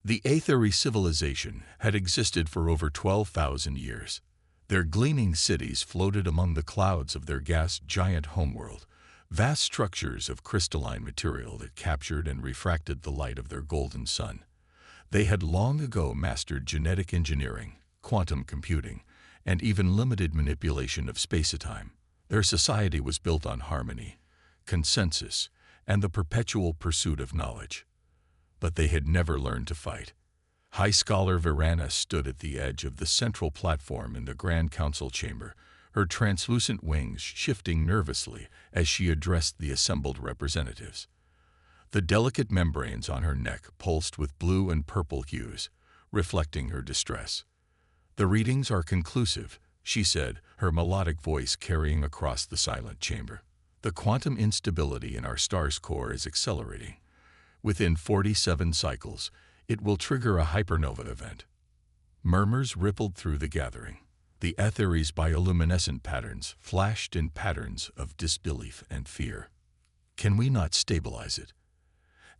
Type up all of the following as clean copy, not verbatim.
The Aetheri civilization had existed for over 12,000 years. Their gleaming cities floated among the clouds of their gas giant homeworld, vast structures of crystalline material that captured and refracted the light of their golden sun. They had long ago mastered genetic engineering, quantum computing, and even limited manipulation of space-time. Their society was built on harmony, consensus, and the perpetual pursuit of knowledge. But they had never learned to fight. High Scholar Virana stood at the edge of the central platform in the Grand Council chamber, her translucent wings shifting nervously as she addressed the assembled representatives. The delicate membranes on her neck pulsed with blue and purple hues, reflecting her distress. "The readings are conclusive," she said, her melodic voice carrying across the silent chamber. "The quantum instability in our star's core is accelerating. Within 47 cycles, it will trigger a hypernova event." Murmurs rippled through the gathering. The Aetheri's bioluminescent patterns flashed in patterns of disbelief and fear. "Can we not stabilize it?"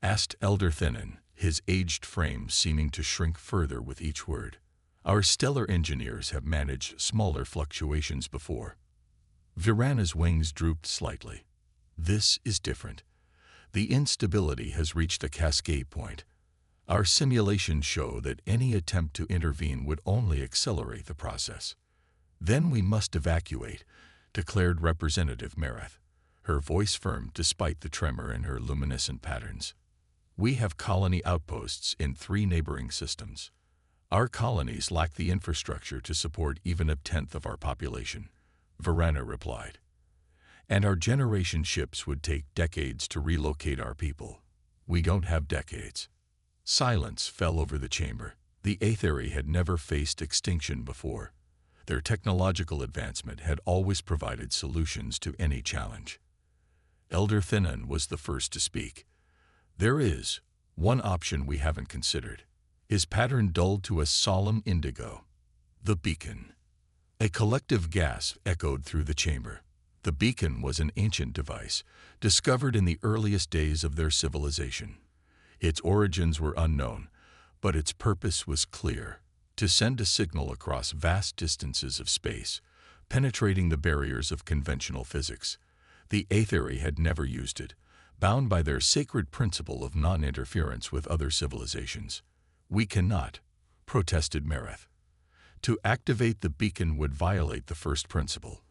asked Elder Thinnan, his aged frame seeming to shrink further with each word. "Our stellar engineers have managed smaller fluctuations before." Virana's wings drooped slightly. "This is different. The instability has reached a cascade point. Our simulations show that any attempt to intervene would only accelerate the process." "Then we must evacuate," declared Representative Marath, her voice firm despite the tremor in her luminescent patterns. "We have colony outposts in 3 neighboring systems. Our colonies lack the infrastructure to support even a tenth of our population," Virana replied. "And our generation ships would take decades to relocate our people. We don't have decades." Silence fell over the chamber. The Aetheri had never faced extinction before. Their technological advancement had always provided solutions to any challenge. Elder Thinnan was the first to speak. "There is one option we haven't considered." His pattern dulled to a solemn indigo. "The beacon." A collective gasp echoed through the chamber. The beacon was an ancient device, discovered in the earliest days of their civilization. Its origins were unknown, but its purpose was clear: to send a signal across vast distances of space, penetrating the barriers of conventional physics. The Aetheri had never used it, bound by their sacred principle of non-interference with other civilizations. "We cannot," protested Marath. "To activate the beacon would violate the first principle.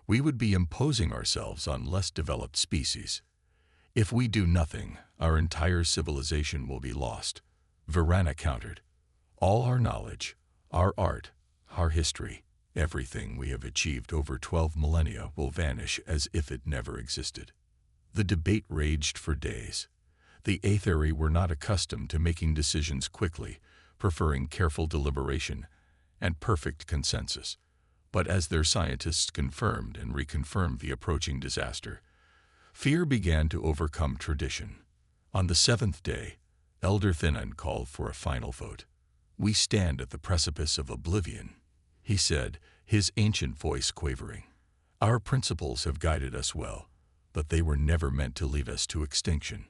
We would be imposing ourselves on less developed species. If we do nothing, our entire civilization will be lost," Virana countered. "All our knowledge, our art, our history, everything we have achieved over 12 millennia will vanish as if it never existed." The debate raged for days. The Aetheri were not accustomed to making decisions quickly, preferring careful deliberation and perfect consensus. But as their scientists confirmed and reconfirmed the approaching disaster, fear began to overcome tradition. On the 7th day, Elder Thinnan called for a final vote. "We stand at the precipice of oblivion," he said, his ancient voice quavering. "Our principles have guided us well, but they were never meant to lead us to extinction.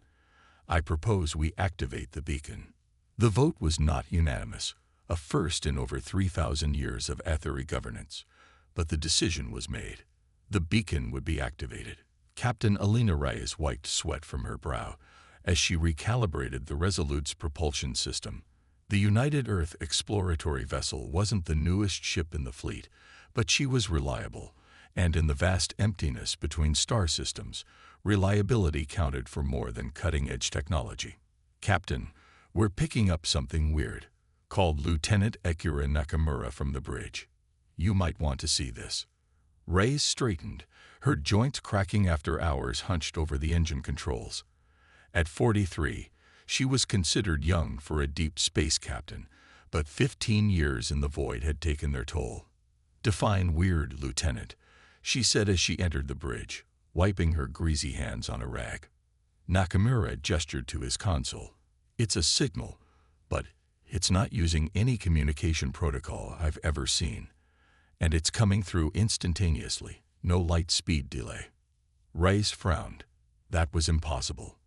I propose we activate the beacon." The vote was not unanimous, a first in over 3,000 years of Aetheri governance, but the decision was made. The beacon would be activated. Captain Alina Reyes wiped sweat from her brow as she recalibrated the Resolute's propulsion system. The United Earth exploratory vessel wasn't the newest ship in the fleet, but she was reliable, and in the vast emptiness between star systems, reliability counted for more than cutting-edge technology. "Captain, we're picking up something weird," called Lieutenant Ekura Nakamura from the bridge. "You might want to see this." Reyes straightened, her joints cracking after hours hunched over the engine controls. At 43, she was considered young for a deep space captain, but 15 years in the void had taken their toll. "Define weird, Lieutenant," she said as she entered the bridge, wiping her greasy hands on a rag. Nakamura gestured to his console. "It's a signal, but it's not using any communication protocol I've ever seen. And it's coming through instantaneously, no light speed delay." Reyes frowned. That was impossible.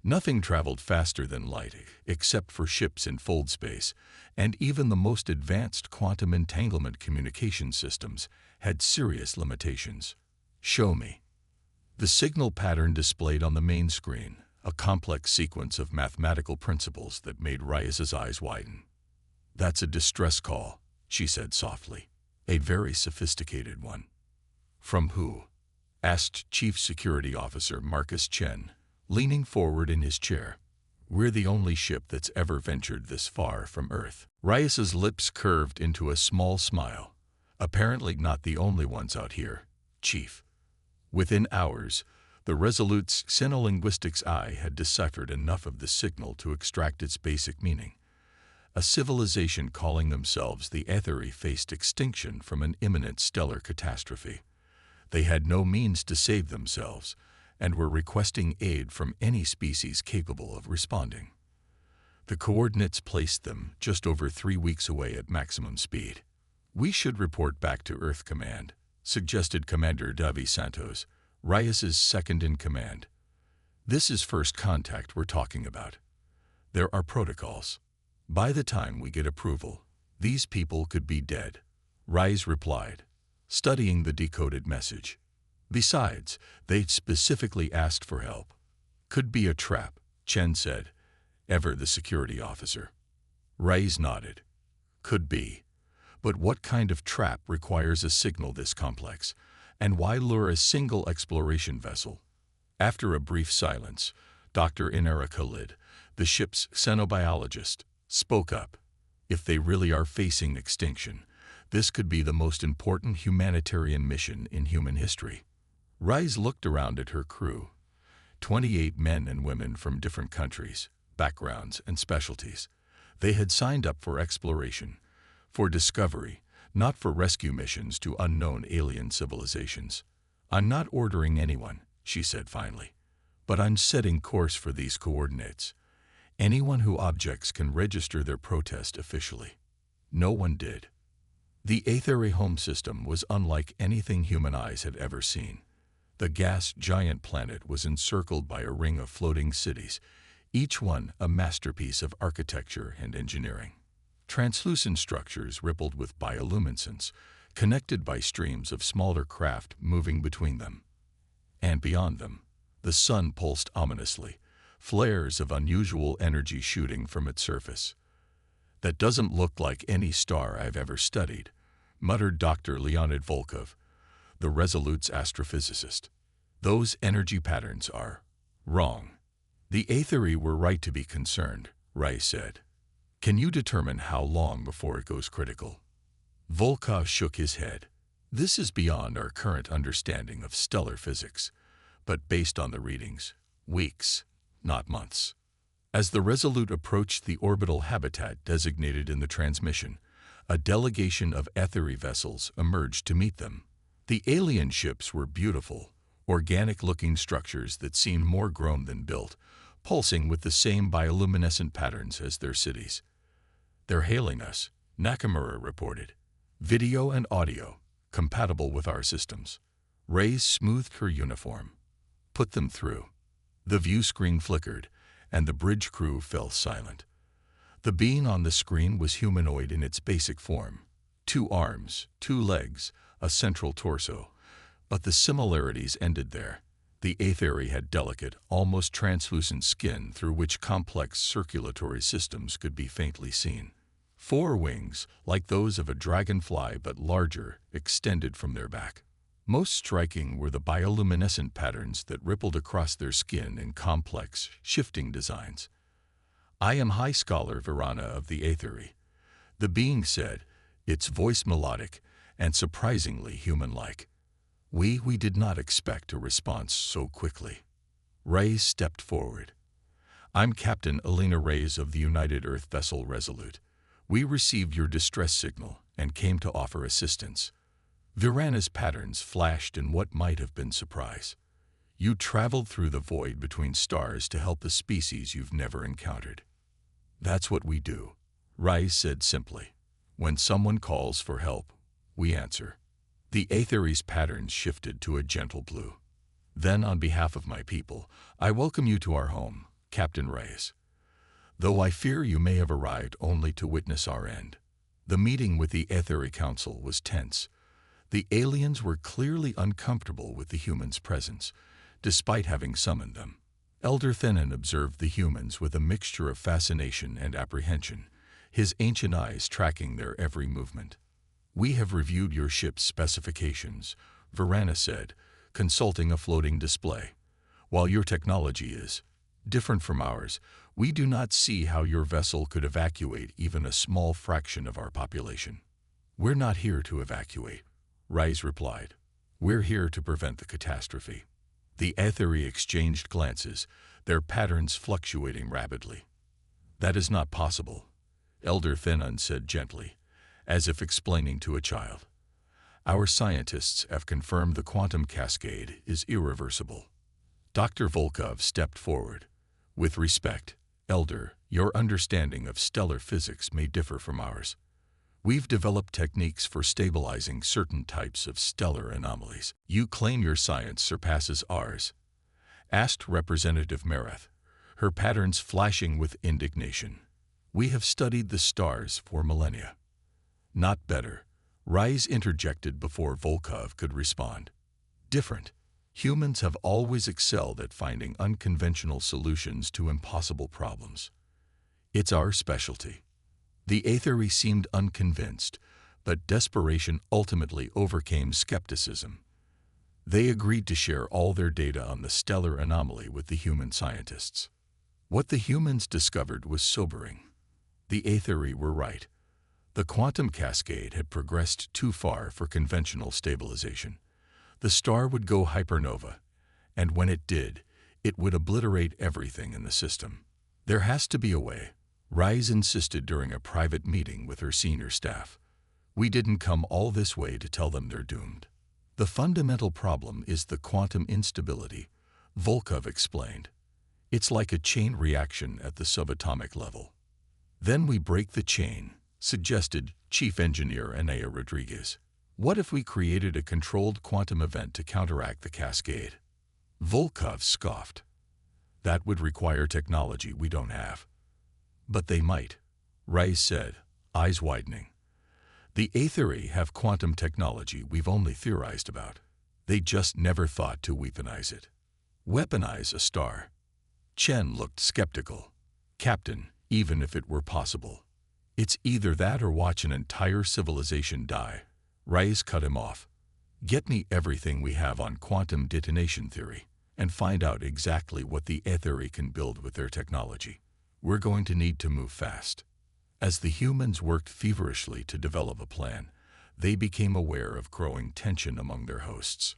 Nothing traveled faster than light, except for ships in fold space, and even the most advanced quantum entanglement communication systems had serious limitations. "Show me." The signal pattern displayed on the main screen, a complex sequence of mathematical principles that made Reyes's eyes widen. "That's a distress call," she said softly. "A very sophisticated one." "From who?" asked Chief Security Officer Marcus Chen, leaning forward in his chair. "We're the only ship that's ever ventured this far from Earth." Reyes's lips curved into a small smile. "Apparently not the only ones out here, Chief." Within hours, the Resolute's xenolinguistics eye had deciphered enough of the signal to extract its basic meaning. A civilization calling themselves the Aetheri faced extinction from an imminent stellar catastrophe. They had no means to save themselves, and were requesting aid from any species capable of responding. The coordinates placed them just over 3 weeks away at maximum speed. "We should report back to Earth Command," suggested Commander Davi Santos, Reyes's second-in-command. "This is first contact we're talking about. There are protocols. By the time we get approval, these people could be dead," Reyes replied, studying the decoded message. "Besides, they'd specifically asked for help." "Could be a trap," Chen said, ever the security officer. Reyes nodded. "Could be. But what kind of trap requires a signal this complex, and why lure a single exploration vessel?" After a brief silence, Dr. Inara Khalid, the ship's xenobiologist, spoke up. "If they really are facing extinction, this could be the most important humanitarian mission in human history." Reyes looked around at her crew, 28 men and women from different countries, backgrounds, and specialties. They had signed up for exploration, for discovery, not for rescue missions to unknown alien civilizations. "I'm not ordering anyone," she said finally, "but I'm setting course for these coordinates. Anyone who objects can register their protest officially." No one did. The Aetheri home system was unlike anything human eyes had ever seen. The gas giant planet was encircled by a ring of floating cities, each one a masterpiece of architecture and engineering. Translucent structures rippled with bioluminescence, connected by streams of smaller craft moving between them. And beyond them, the sun pulsed ominously, flares of unusual energy shooting from its surface. "That doesn't look like any star I've ever studied," muttered Dr. Leonid Volkov, the Resolute's astrophysicist. "Those energy patterns are wrong." "The Aetheri were right to be concerned," Reyes said. "Can you determine how long before it goes critical?" Volkov shook his head. "This is beyond our current understanding of stellar physics, but based on the readings, weeks, not months." As the Resolute approached the orbital habitat designated in the transmission, a delegation of Aetheri vessels emerged to meet them. The alien ships were beautiful, organic-looking structures that seemed more grown than built, pulsing with the same bioluminescent patterns as their cities. "They're hailing us," Nakamura reported. "Video and audio, compatible with our systems." Reyes smoothed her uniform. "Put them through." The view screen flickered, and the bridge crew fell silent. The being on the screen was humanoid in its basic form. 2 arms, 2 legs, a central torso. But the similarities ended there. The Aetheri had delicate, almost translucent skin through which complex circulatory systems could be faintly seen. 4 wings, like those of a dragonfly but larger, extended from their back. Most striking were the bioluminescent patterns that rippled across their skin in complex, shifting designs. "I am High Scholar Virana of the Aetheri," the being said, its voice melodic and surprisingly human-like. We did not expect a response so quickly." Reyes stepped forward. "I'm Captain Elena Reyes of the United Earth vessel Resolute. We received your distress signal and came to offer assistance." Virana's patterns flashed in what might have been surprise. "You traveled through the void between stars to help a species you've never encountered." "That's what we do," Reyes said simply. "When someone calls for help, we answer." The Aetheri's patterns shifted to a gentle blue. "Then, on behalf of my people, I welcome you to our home, Captain Reyes. Though I fear you may have arrived only to witness our end. The meeting with the Aetheri Council was tense. The aliens were clearly uncomfortable with the humans' presence, despite having summoned them. Elder Thenan observed the humans with a mixture of fascination and apprehension, his ancient eyes tracking their every movement. "We have reviewed your ship's specifications," Varana said, consulting a floating display. "While your technology is different from ours, we do not see how your vessel could evacuate even a small fraction of our population." "We're not here to evacuate," Reyes replied. "We're here to prevent the catastrophe." The Aetheri exchanged glances, their patterns fluctuating rapidly. "That is not possible," Elder Thenan said gently, as if explaining to a child. "Our scientists have confirmed the quantum cascade is irreversible." Dr. Volkov stepped forward. "With respect, Elder, your understanding of stellar physics may differ from ours. We've developed techniques for stabilizing certain types of stellar anomalies." "You claim your science surpasses ours?" asked Representative Mereth, her patterns flashing with indignation. "We have studied the stars for millennia." "Not better," Reyes interjected before Volkov could respond. "Different. Humans have always excelled at finding unconventional solutions to impossible problems. It's our specialty." The Aetheri seemed unconvinced, but desperation ultimately overcame skepticism. They agreed to share all their data on the stellar anomaly with the human scientists. What the humans discovered was sobering. The Aetheri were right. The quantum cascade had progressed too far for conventional stabilization. The star would go hypernova, and when it did, it would obliterate everything in the system. "There has to be a way," Reyes insisted during a private meeting with her senior staff. "We didn't come all this way to tell them they're doomed." "The fundamental problem is the quantum instability," Volkov explained. "It's like a chain reaction at the subatomic level." "Then we break the chain," suggested Chief Engineer Anaya Rodriguez. "What if we created a controlled quantum event to counteract the cascade?" Volkov scoffed. "That would require technology we don't have." "But they might," Reyes said, eyes widening. "The Aetheri have quantum technology we've only theorized about. They just never thought to weaponize it." "Weaponize a star?" Chen looked skeptical. "Captain, even if it were possible, it's either that or watch an entire civilization die." Reyes cut him off. "Get me everything we have on quantum detonation theory, and find out exactly what the Aetheri can build with their technology. We're going to need to move fast." As the humans worked feverishly to develop a plan, they became aware of growing tension among their hosts.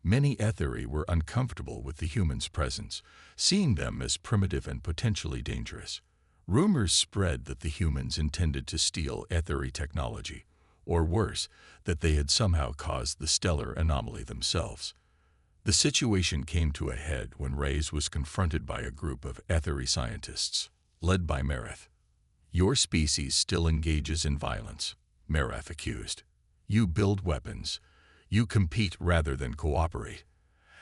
Many Aetheri were uncomfortable with the humans' presence, seeing them as primitive and potentially dangerous. Rumors spread that the humans intended to steal Aetheri technology, or worse, that they had somehow caused the stellar anomaly themselves. The situation came to a head when Reyes was confronted by a group of Aetheri scientists, led by Mereth. "Your species still engages in violence," Mereth accused. "You build weapons. You compete rather than cooperate.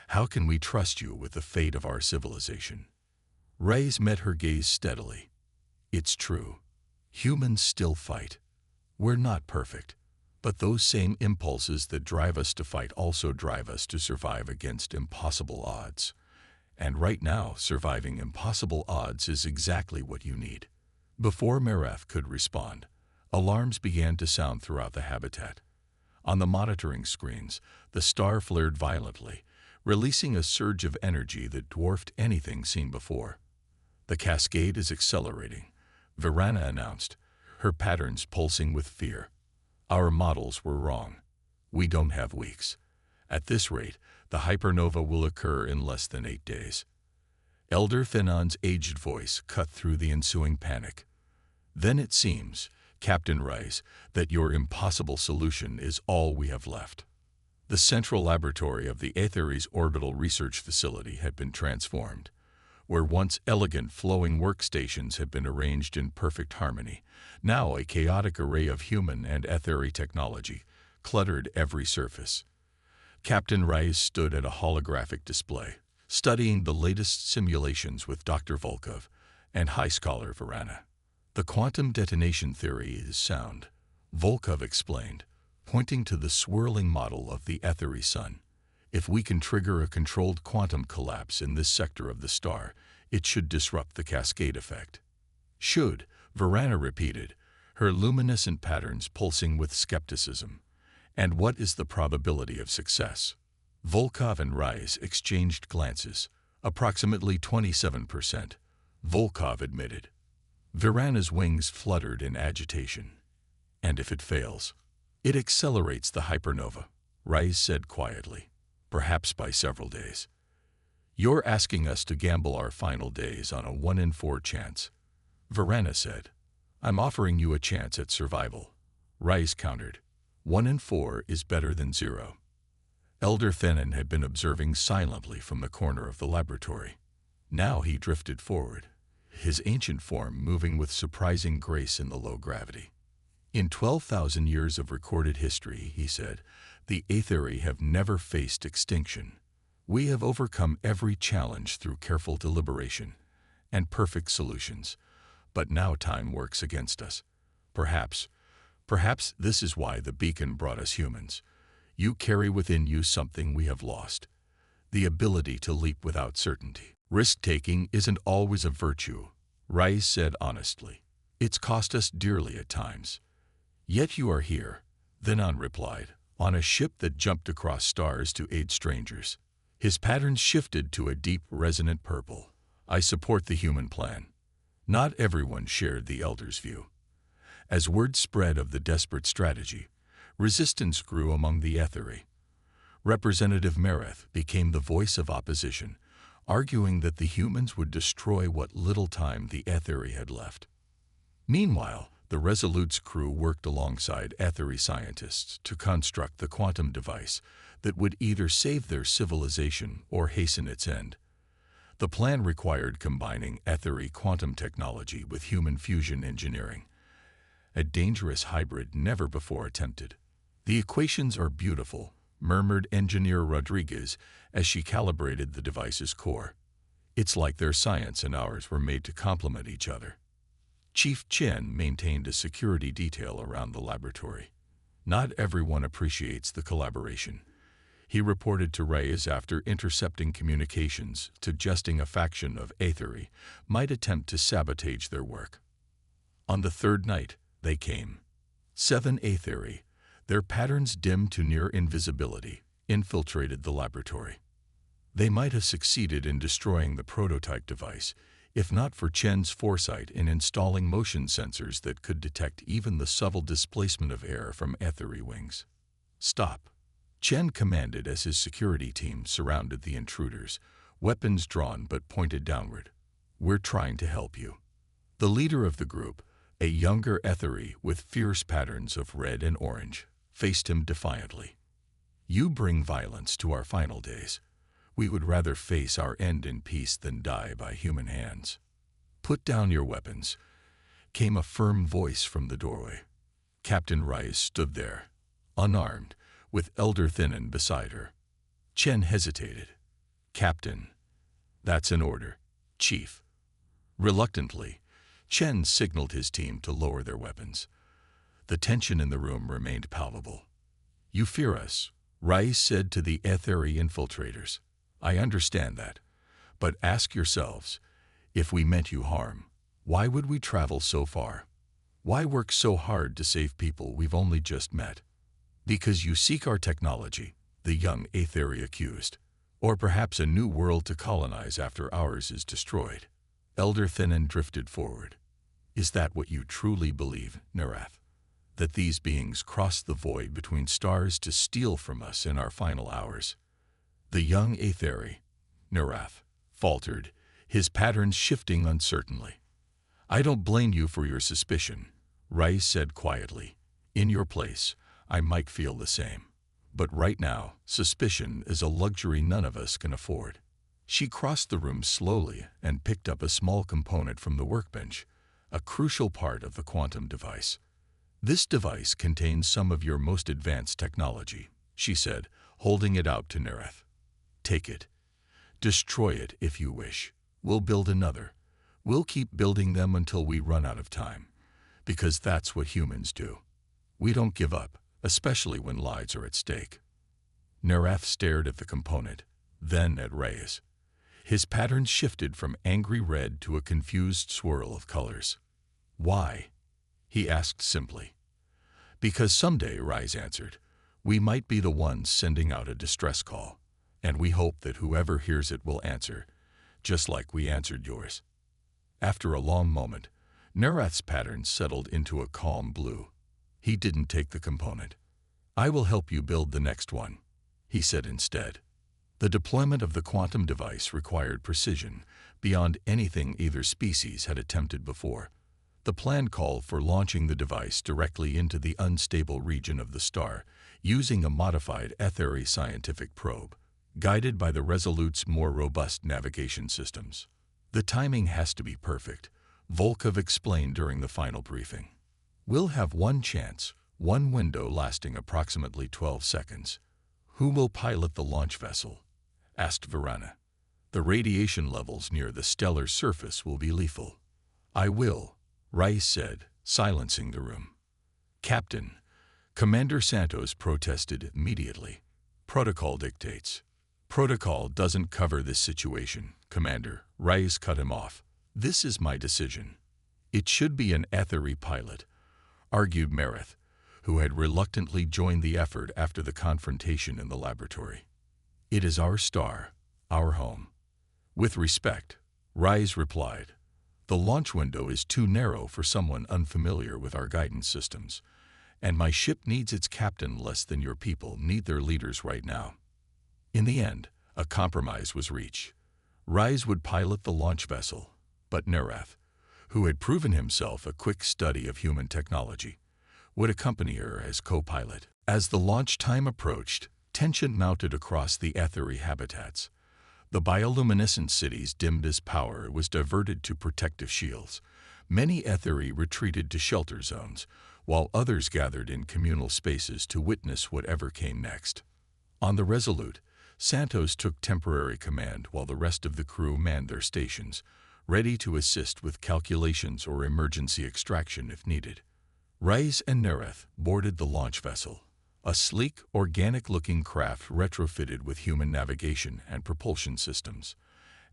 How can we trust you with the fate of our civilization?" Reyes met her gaze steadily. "It's true. Humans still fight. We're not perfect, but those same impulses that drive us to fight also drive us to survive against impossible odds. And right now, surviving impossible odds is exactly what you need." Before Mereth could respond, alarms began to sound throughout the habitat. On the monitoring screens, the star flared violently, releasing a surge of energy that dwarfed anything seen before. "The cascade is accelerating," Varana announced, her patterns pulsing with fear. "Our models were wrong. We don't have weeks. At this rate, the hypernova will occur in less than 8 days." Elder Thenan's aged voice cut through the ensuing panic. "Then it seems, Captain Reyes, that your impossible solution is all we have left." The central laboratory of the Aetheri's orbital research facility had been transformed. Where once elegant flowing workstations had been arranged in perfect harmony, now a chaotic array of human and Aetheri technology cluttered every surface. Captain Reyes stood at a holographic display, studying the latest simulations with Dr. Volkov and High Scholar Varana. The quantum detonation theory is sound, Volkov explained, pointing to the swirling model of the ethery sun. If we can trigger a controlled quantum collapse in this sector of the star, it should disrupt the cascade effect. Should, Varana repeated, her luminescent patterns pulsing with skepticism. And what is the probability of success? Volkov and Ries exchanged glances. Approximately 27%, Volkov admitted. Varana's wings fluttered in agitation. And if it fails? It accelerates the hypernova, Ries said quietly, perhaps by several days. You're asking us to gamble our final days on a 1 in 4 chance, Varana said. I'm offering you a chance at survival, Ries countered. 1 in 4 is better than 0. Elder Thenan had been observing silently from the corner of the laboratory. Now he drifted forward, his ancient form moving with surprising grace in the low gravity. In 12,000 years of recorded history, he said, the Aetheri have never faced extinction. We have overcome every challenge through careful deliberation and perfect solutions. But now time works against us. Perhaps this is why the beacon brought us humans. You carry within you something we have lost, the ability to leap without certainty. Risk-taking isn't always a virtue, Ries said honestly. It's cost us dearly at times. Yet you are here, Thenan replied, on a ship that jumped across stars to aid strangers. His patterns shifted to a deep, resonant purple. I support the human plan. Not everyone shared the Elder's view. As word spread of the desperate strategy, resistance grew among the Aetheri. Representative Mereth became the voice of opposition, arguing that the humans would destroy what little time the Aetheri had left. Meanwhile, the Resolute's crew worked alongside Aetheri scientists to construct the quantum device that would either save their civilization or hasten its end. The plan required combining Aetheri quantum technology with human fusion engineering, a dangerous hybrid never before attempted. The equations are beautiful, murmured engineer Rodriguez as she calibrated the device's core. It's like their science and ours were made to complement each other. Chief Chen maintained a security detail around the laboratory. Not everyone appreciates the collaboration, he reported to Reyes after intercepting communications suggesting a faction of Aetheri might attempt to sabotage their work. On the third night, they came. 7 Aetheri, their patterns dim to near invisibility, infiltrated the laboratory. They might have succeeded in destroying the prototype device, if not for Chen's foresight in installing motion sensors that could detect even the subtle displacement of air from Aetheri wings. Stop, Chen commanded as his security team surrounded the intruders, weapons drawn but pointed downward. We're trying to help you. The leader of the group, a younger Aetheri with fierce patterns of red and orange, faced him defiantly. You bring violence to our final days. We would rather face our end in peace than die by human hands. Put down your weapons, came a firm voice from the doorway. Captain Rice stood there, unarmed, with Elder Thenan beside her. Chen hesitated. Captain, that's an order, Chief. Reluctantly, Chen signaled his team to lower their weapons. The tension in the room remained palpable. You fear us, Rice said to the Aetheri infiltrators. I understand that, but ask yourselves, if we meant you harm, why would we travel so far? Why work so hard to save people we've only just met? Because you seek our technology, the young Aetheri accused, or perhaps a new world to colonize after ours is destroyed. Elder Thenan drifted forward. Is that what you truly believe, Narath? That these beings crossed the void between stars to steal from us in our final hours? The young Aetheri, Narath, faltered, his patterns shifting uncertainly. I don't blame you for your suspicion, Rice said quietly. In your place, I might feel the same. But right now, suspicion is a luxury none of us can afford. She crossed the room slowly and picked up a small component from the workbench, a crucial part of the quantum device. This device contains some of your most advanced technology, she said, holding it out to Nereth. Take it. Destroy it if you wish. We'll build another. We'll keep building them until we run out of time. Because that's what humans do. We don't give up, especially when lives are at stake. Narrath stared at the component, then at Reyes. His patterns shifted from angry red to a confused swirl of colors. Why? He asked simply. Because someday, Reyes answered, we might be the ones sending out a distress call, and we hope that whoever hears it will answer, just like we answered yours. After a long moment, Narath's pattern settled into a calm blue. He didn't take the component. I will help you build the next one, he said instead. The deployment of the quantum device required precision beyond anything either species had attempted before. The plan called for launching the device directly into the unstable region of the star, using a modified ethery scientific probe, guided by the Resolute's more robust navigation systems. The timing has to be perfect, Volkov explained during the final briefing. We'll have one chance, one window lasting approximately 12 seconds. Who will pilot the launch vessel? Asked Varana. The radiation levels near the stellar surface will be lethal. I will, Reyes said, silencing the room. Captain, Commander Santos protested immediately. Protocol dictates. Protocol doesn't cover this situation, Commander. Reyes cut him off. This is my decision. It should be an ethery pilot, argued Merith, who had reluctantly joined the effort after the confrontation in the laboratory. It is our star, our home. With respect, Reyes replied. The launch window is too narrow for someone unfamiliar with our guidance systems, and my ship needs its captain less than your people need their leaders right now. In the end, a compromise was reached. Reyes would pilot the launch vessel, but Narath, who had proven himself a quick study of human technology, would accompany her as co-pilot. As the launch time approached, tension mounted across the ethery habitats. The bioluminescent cities dimmed as power was diverted to protective shields. Many ethery retreated to shelter zones, while others gathered in communal spaces to witness whatever came next. On the Resolute, Santos took temporary command while the rest of the crew manned their stations, ready to assist with calculations or emergency extraction if needed. Reyes and Narath boarded the launch vessel, a sleek, organic-looking craft retrofitted with human navigation and propulsion systems.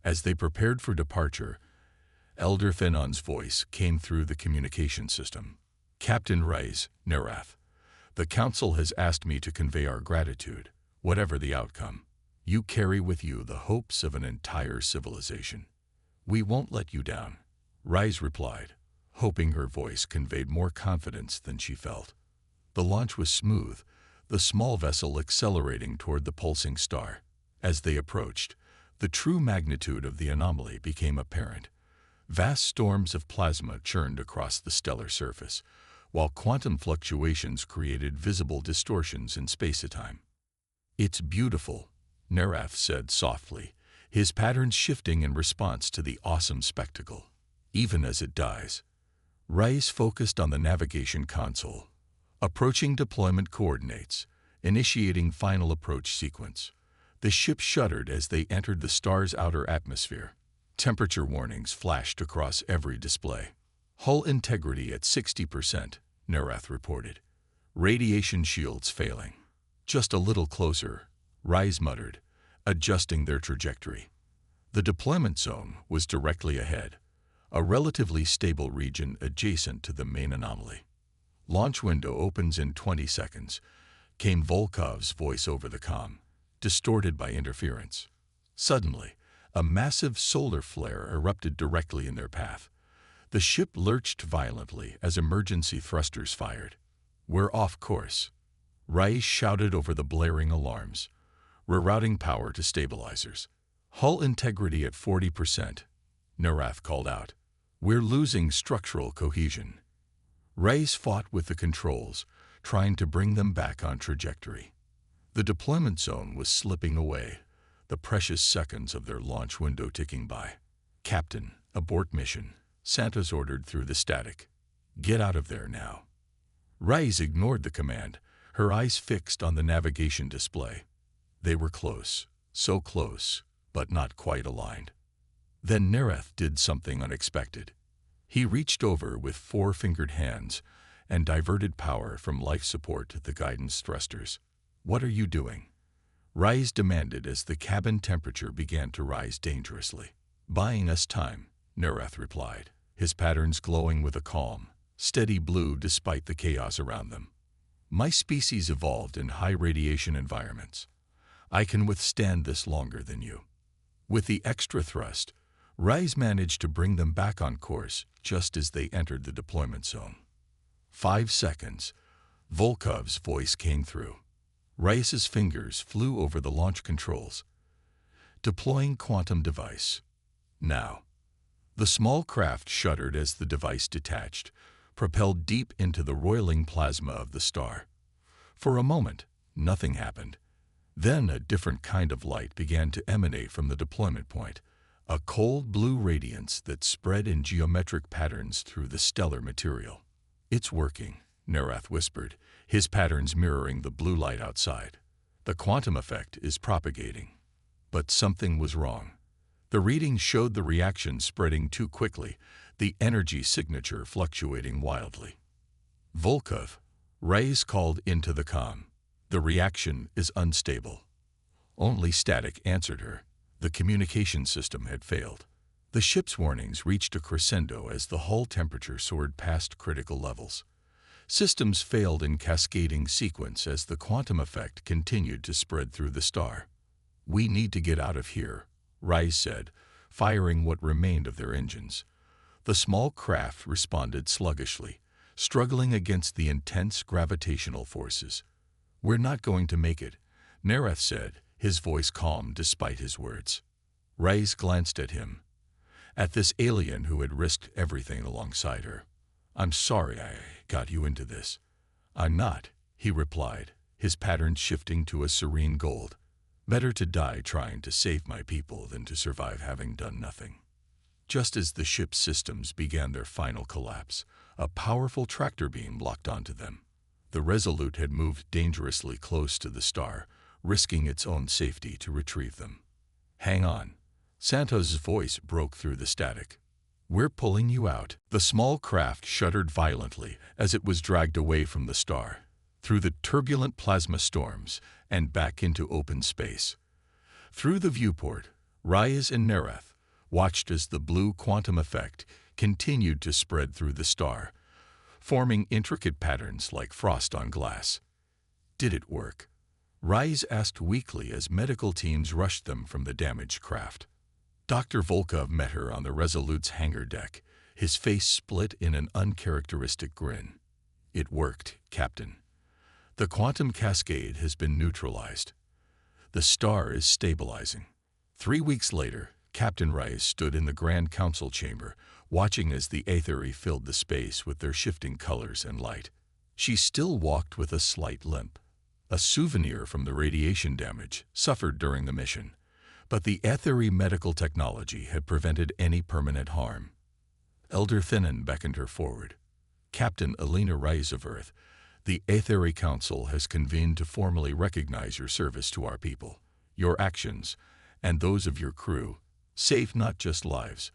As they prepared for departure, Elder Fenon's voice came through the communication system. Captain Reyes, Narath, the Council has asked me to convey our gratitude, whatever the outcome. You carry with you the hopes of an entire civilization. We won't let you down, Reyes replied, hoping her voice conveyed more confidence than she felt. The launch was smooth, the small vessel accelerating toward the pulsing star. As they approached, the true magnitude of the anomaly became apparent. Vast storms of plasma churned across the stellar surface, while quantum fluctuations created visible distortions in space-time. It's beautiful, Narath said softly, his patterns shifting in response to the awesome spectacle. Even as it dies, Reyes focused on the navigation console, approaching deployment coordinates, initiating final approach sequence. The ship shuddered as they entered the star's outer atmosphere. Temperature warnings flashed across every display. Hull integrity at 60%, Narath reported. Radiation shields failing. Just a little closer, Reyes muttered, adjusting their trajectory. The deployment zone was directly ahead, a relatively stable region adjacent to the main anomaly. Launch window opens in 20 seconds, came Volkov's voice over the comm, distorted by interference. Suddenly, a massive solar flare erupted directly in their path. The ship lurched violently as emergency thrusters fired. We're off course, Reyes shouted over the blaring alarms, rerouting power to stabilizers. Hull integrity at 40%, Narath called out. We're losing structural cohesion. Reyes fought with the controls, trying to bring them back on trajectory. The deployment zone was slipping away, the precious seconds of their launch window ticking by. Captain, abort mission, Santos ordered through the static. Get out of there now. Reyes ignored the command, her eyes fixed on the navigation display. They were close, so close, but not quite aligned. Then Nereth did something unexpected. He reached over with four-fingered hands and diverted power from life support to the guidance thrusters. "What are you doing?" Rais demanded as the cabin temperature began to rise dangerously. "Buying us time," Nereth replied, his patterns glowing with a calm, steady blue despite the chaos around them. "My species evolved in high-radiation environments. I can withstand this longer than you." With the extra thrust, Rais managed to bring them back on course just as they entered the deployment zone. 5 seconds. Volkov's voice came through. Rais's fingers flew over the launch controls. "Deploying quantum device. Now." The small craft shuddered as the device detached, propelled deep into the roiling plasma of the star. For a moment, nothing happened. Then a different kind of light began to emanate from the deployment point, a cold blue radiance that spread in geometric patterns through the stellar material. "It's working," Nereth whispered, his patterns mirroring the blue light outside. "The quantum effect is propagating." But something was wrong. The readings showed the reaction spreading too quickly, the energy signature fluctuating wildly. "Volkov," Rais called into the comm. "The reaction is unstable." Only static answered her. The communication system had failed. The ship's warnings reached a crescendo as the hull temperature soared past critical levels. Systems failed in cascading sequence as the quantum effect continued to spread through the star. "We need to get out of here," Rais said, firing what remained of their engines. The small craft responded sluggishly, struggling against the intense gravitational forces. "We're not going to make it," Nereth said, his voice calm despite his words. Rais glanced at him, at this alien who had risked everything alongside her. "I'm sorry I got you into this." "I'm not," he replied, his patterns shifting to a serene gold. "Better to die trying to save my people than to survive having done nothing." Just as the ship's systems began their final collapse, a powerful tractor beam locked onto them. The Resolute had moved dangerously close to the star, risking its own safety to retrieve them. "Hang on." Santos's voice broke through the static. "We're pulling you out." The small craft shuddered violently as it was dragged away from the star, through the turbulent plasma storms and back into open space. Through the viewport, Rais and Nereth watched as the blue quantum effect continued to spread through the star, forming intricate patterns like frost on glass. "Did it work?" Rais asked weakly as medical teams rushed them from the damaged craft. Dr. Volkov met her on the Resolute's hangar deck, his face split in an uncharacteristic grin. "It worked, Captain. The quantum cascade has been neutralized. The star is stabilizing." 3 weeks later, Captain Rais stood in the Grand Council chamber, watching as the aethery filled the space with their shifting colors and light. She still walked with a slight limp, a souvenir from the radiation damage suffered during the mission, but the aethery medical technology had prevented any permanent harm. Elder Thinnen beckoned her forward. "Captain Elena Rais of Earth, the Aethery Council has convened to formally recognize your service to our people. Your actions, and those of your crew, saved not just lives,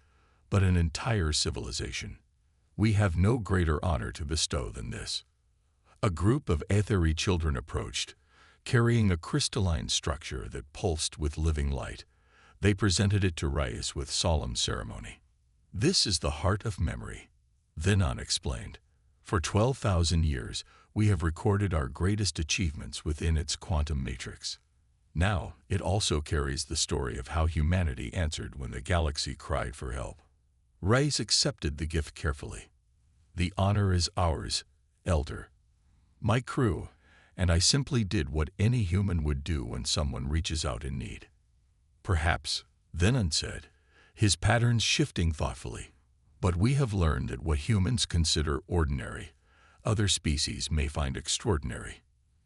but an entire civilization. We have no greater honor to bestow than this." A group of aethery children approached, carrying a crystalline structure that pulsed with living light. They presented it to Rais with solemn ceremony. "This is the heart of memory," Thinnen explained. "For 12,000 years, we have recorded our greatest achievements within its quantum matrix. Now, it also carries the story of how humanity answered when the galaxy cried for help." Rais accepted the gift carefully. "The honor is ours, Elder. My crew, and I simply did what any human would do when someone reaches out in need." "Perhaps," Thinnen said, his patterns shifting thoughtfully, "but we have learned that what humans consider ordinary, other species may find extraordinary.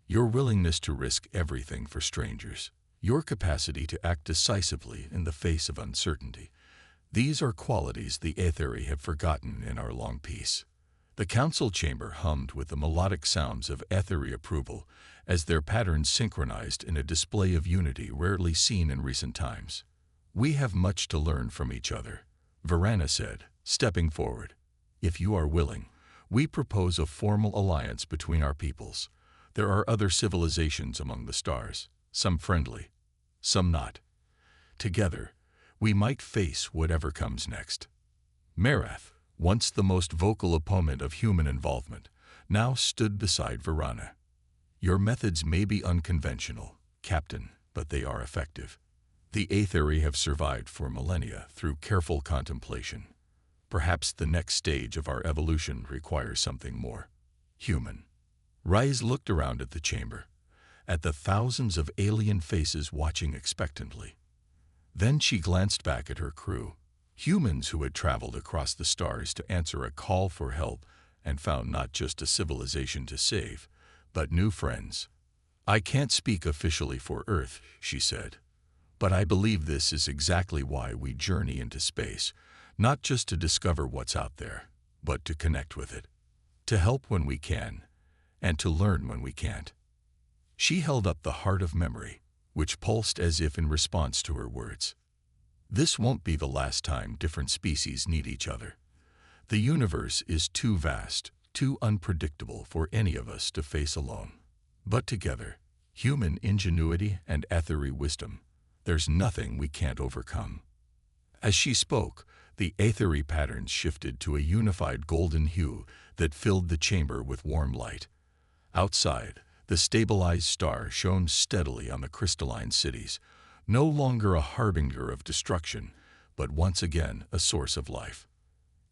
Your willingness to risk everything for strangers, your capacity to act decisively in the face of uncertainty, these are qualities the aethery have forgotten in our long peace." The council chamber hummed with the melodic sounds of aethery approval as their patterns synchronized in a display of unity rarely seen in recent times. "We have much to learn from each other," Varana said, stepping forward. "If you are willing, we propose a formal alliance between our peoples. There are other civilizations among the stars, some friendly, some not. Together, we might face whatever comes next." Marath, once the most vocal opponent of human involvement, now stood beside Varana. "Your methods may be unconventional, Captain, but they are effective. The Aetheri have survived for millennia through careful contemplation. Perhaps the next stage of our evolution requires something more human." Rais looked around at the chamber, at the thousands of alien faces watching expectantly. Then she glanced back at her crew, humans who had traveled across the stars to answer a call for help and found not just a civilization to save, but new friends. "I can't speak officially for Earth," she said, "but I believe this is exactly why we journey into space, not just to discover what's out there, but to connect with it, to help when we can, and to learn when we can't." She held up the heart of memory, which pulsed as if in response to her words. "This won't be the last time different species need each other. The universe is too vast, too unpredictable for any of us to face alone. But together, human ingenuity and Aetheri wisdom, there's nothing we can't overcome." As she spoke, the Aetheri patterns shifted to a unified golden hue that filled the chamber with warm light. Outside, the stabilized star shone steadily on the crystalline cities, no longer a harbinger of destruction, but once again a source of life.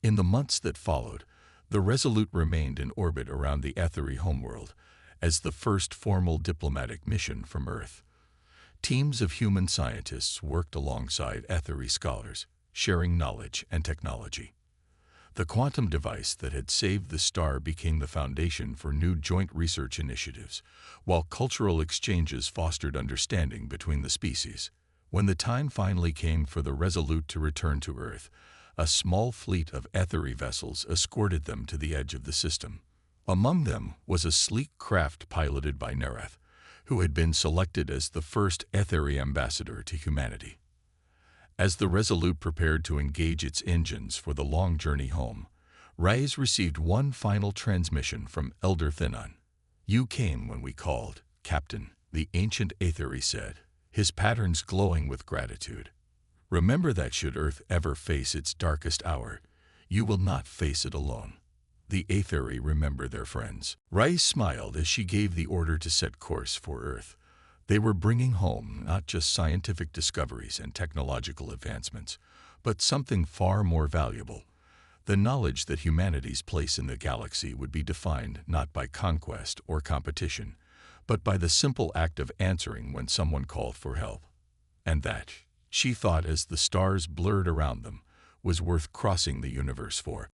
In the months that followed, the Resolute remained in orbit around the Aetheri homeworld as the first formal diplomatic mission from Earth. Teams of human scientists worked alongside Aetheri scholars, sharing knowledge and technology. The quantum device that had saved the star became the foundation for new joint research initiatives, while cultural exchanges fostered understanding between the species. When the time finally came for the Resolute to return to Earth, a small fleet of Aetheri vessels escorted them to the edge of the system. Among them was a sleek craft piloted by Nerath, who had been selected as the first Aetheri ambassador to humanity. As the Resolute prepared to engage its engines for the long journey home, Rais received one final transmission from Elder Thinon. "You came when we called, Captain," the ancient Aetheri said, his patterns glowing with gratitude. "Remember that should Earth ever face its darkest hour, you will not face it alone." The Aetheri remember their friends. Rais smiled as she gave the order to set course for Earth. They were bringing home not just scientific discoveries and technological advancements, but something far more valuable. The knowledge that humanity's place in the galaxy would be defined not by conquest or competition, but by the simple act of answering when someone called for help. And that, she thought as the stars blurred around them, was worth crossing the universe for.